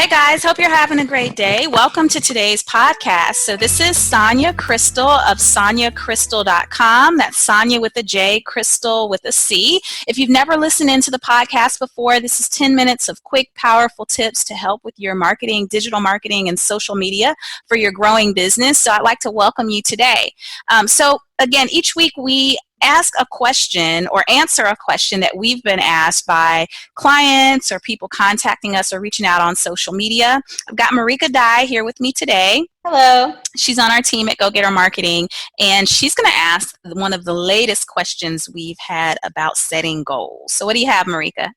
Hey guys, hope you're having a great day. Welcome to today's podcast. So this is Sonja Crystal of sonjacrystal.com. That's Sonja with a J, Crystal with a C. If you've never listened into the podcast before, this is 10 minutes of quick, powerful tips to help with your marketing, digital marketing, and social media for your growing business. So I'd like to welcome you today. Again, each week we ask a question or answer a question that we've been asked by clients or people contacting us or reaching out on social media. I've got Marika Dye here with me today. Hello. She's on our team at Go Getter Marketing, and she's going to ask one of the latest questions we've had about setting goals. So what do you have, Marika?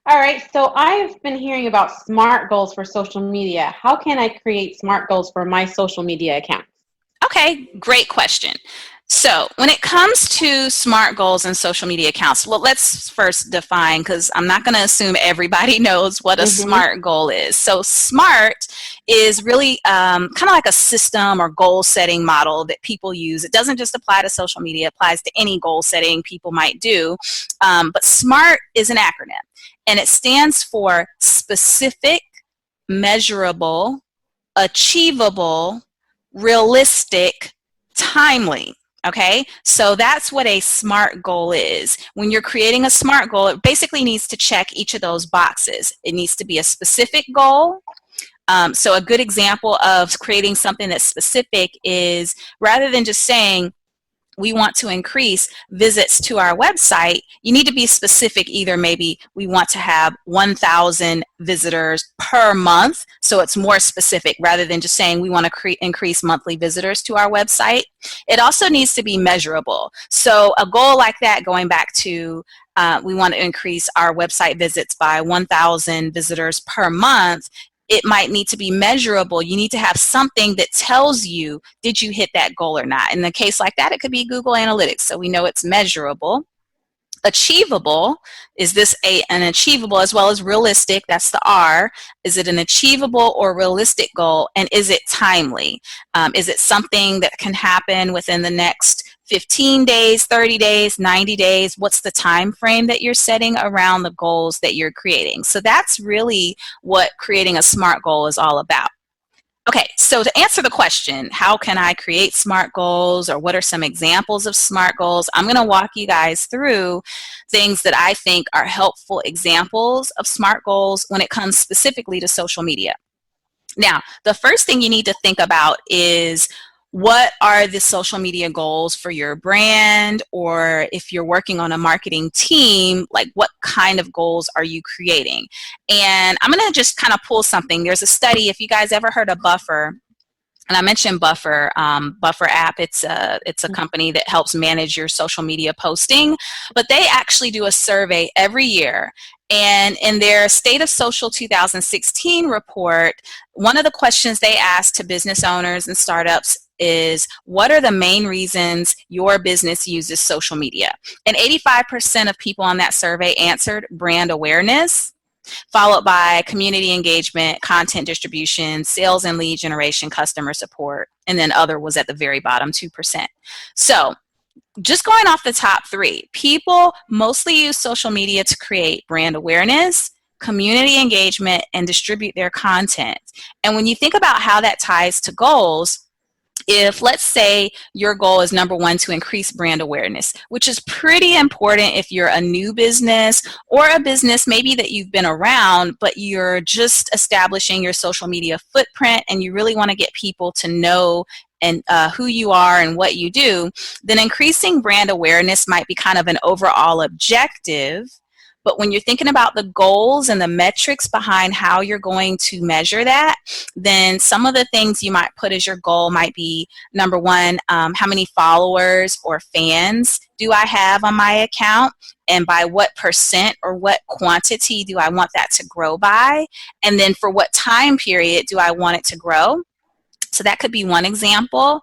All right, so I've been hearing about SMART goals for social media. How can I create SMART goals for my social media account? Okay, great question. So when it comes to SMART goals and social media accounts, well, let's first define, because I'm not going to assume everybody knows what a SMART goal is. So SMART is really kind of like a system or goal setting model that people use. It doesn't just apply to social media, it applies to any goal setting people might do. But SMART is an acronym, and it stands for specific, measurable, achievable, realistic, timely. Okay, so that's what a SMART goal is. When you're creating a SMART goal, it basically needs to check each of those boxes. It needs to be a specific goal. So a good example of creating something that's specific is, rather than just saying, we want to increase visits to our website, you need to be specific. Either maybe we want to have 1,000 visitors per month, so it's more specific rather than just saying we want to increase monthly visitors to our website. It also needs to be measurable. So a goal like that, going back to we want to increase our website visits by 1,000 visitors per month, it might need to be measurable. You need to have something that tells you, did you hit that goal or not? In a case like that, it could be Google Analytics, so we know it's measurable. Achievable, is this an achievable as well as realistic? That's the R. Is it an achievable or realistic goal? And is it timely? Is it something that can happen within the next 15 days, 30 days, 90 days? What's the time frame that you're setting around the goals that you're creating? So that's really what creating a SMART goal is all about. Okay, so to answer the question, how can I create SMART goals, or what are some examples of SMART goals? I'm going to walk you guys through things that I think are helpful examples of SMART goals when it comes specifically to social media. Now, the first thing you need to think about is, what are the social media goals for your brand? Or if you're working on a marketing team, like what kind of goals are you creating? And I'm going to just kind of pull something. There's a study, if you guys ever heard of Buffer, and I mentioned Buffer, Buffer app. It's a company that helps manage your social media posting, but they actually do a survey every year. And in their State of Social 2016 report, one of the questions they asked to business owners and startups is, what are the main reasons your business uses social media? And 85% of people on that survey answered brand awareness, followed by community engagement, content distribution, sales and lead generation, customer support, and then other was at the very bottom, 2%. So just going off the top three, people mostly use social media to create brand awareness, community engagement, and distribute their content. And when you think about how that ties to goals, if, let's say, your goal is number one, to increase brand awareness, which is pretty important if you're a new business or a business maybe that you've been around, but you're just establishing your social media footprint and you really want to get people to know and who you are and what you do, then increasing brand awareness might be kind of an overall objective. But when you're thinking about the goals and the metrics behind how you're going to measure that, then some of the things you might put as your goal might be, number one, how many followers or fans do I have on my account? And by what percent or what quantity do I want that to grow by? And then for what time period do I want it to grow? So that could be one example.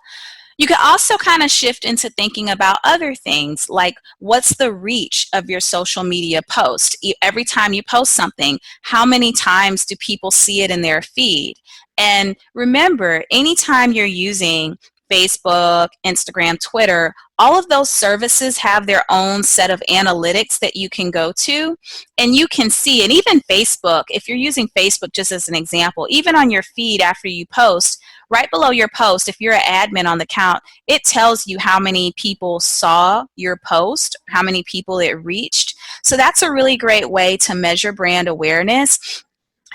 You can also kind of shift into thinking about other things, like what's the reach of your social media post? Every time you post something, how many times do people see it in their feed? And remember, anytime you're using Facebook, Instagram, Twitter, all of those services have their own set of analytics that you can go to, and you can see, and even Facebook, if you're using Facebook just as an example, even on your feed after you post, right below your post, if you're an admin on the account, it tells you how many people saw your post, how many people it reached. So that's a really great way to measure brand awareness.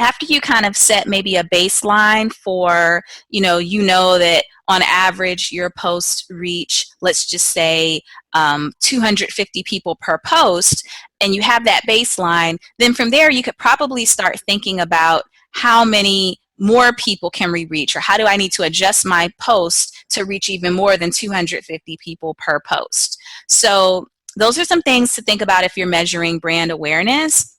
After you kind of set maybe a baseline for, you know that on average your posts reach, let's just say 250 people per post, and you have that baseline, then from there you could probably start thinking about how many more people can we reach, or how do I need to adjust my post to reach even more than 250 people per post. So those are some things to think about if you're measuring brand awareness.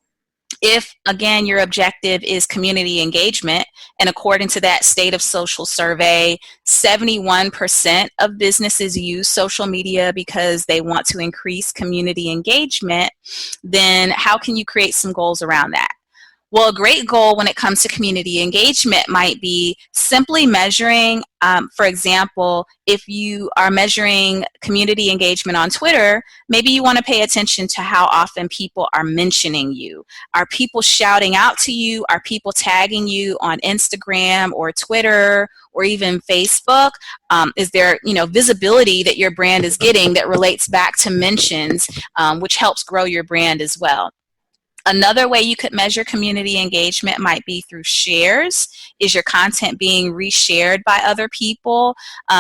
If, again, your objective is community engagement, and according to that State of Social survey, 71% of businesses use social media because they want to increase community engagement, then how can you create some goals around that? Well, a great goal when it comes to community engagement might be simply measuring, for example, if you are measuring community engagement on Twitter, maybe you want to pay attention to how often people are mentioning you. Are people shouting out to you? Are people tagging you on Instagram or Twitter or even Facebook? Is there, visibility that your brand is getting that relates back to mentions, which helps grow your brand as well? Another way you could measure community engagement might be through shares. Is your content being reshared by other people?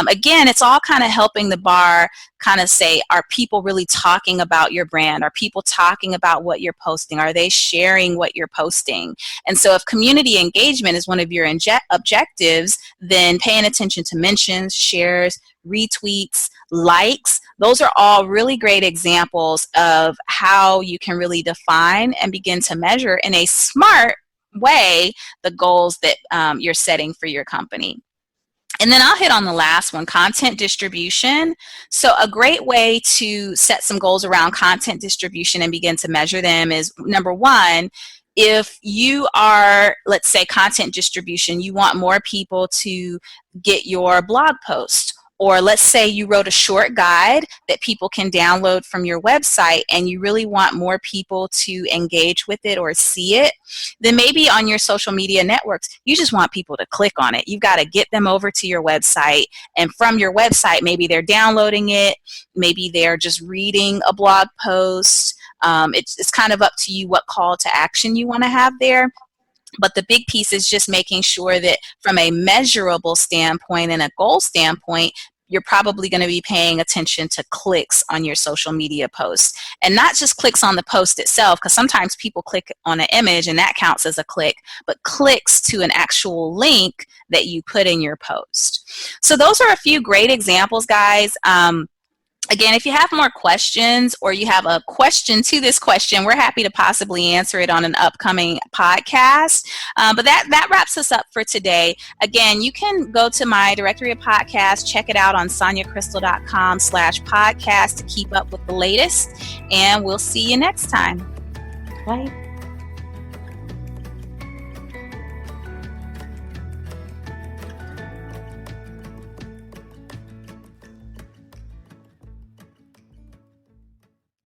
Again, it's all kind of helping the bar kind of say, are people really talking about your brand? Are people talking about what you're posting? Are they sharing what you're posting? And so if community engagement is one of your objectives, then paying attention to mentions, shares, retweets, likes, those are all really great examples of how you can really define and begin to measure in a smart way the goals that you're setting for your company. And then I'll hit on the last one, content distribution. So a great way to set some goals around content distribution and begin to measure them is, number one, if you are, let's say, content distribution, you want more people to get your blog post. Or let's say you wrote a short guide that people can download from your website and you really want more people to engage with it or see it, then maybe on your social media networks, you just want people to click on it. You've got to get them over to your website, and from your website, maybe they're downloading it, maybe they're just reading a blog post. It's kind of up to you what call to action you want to have there. But the big piece is just making sure that from a measurable standpoint and a goal standpoint, you're probably going to be paying attention to clicks on your social media posts. And not just clicks on the post itself, because sometimes people click on an image and that counts as a click, but clicks to an actual link that you put in your post. So those are a few great examples, guys. Again, if you have more questions or you have a question to this question, we're happy to possibly answer it on an upcoming podcast. But that wraps us up for today. Again, you can go to my directory of podcasts, check it out on sonjacrystal.com/podcast to keep up with the latest. And we'll see you next time. Bye.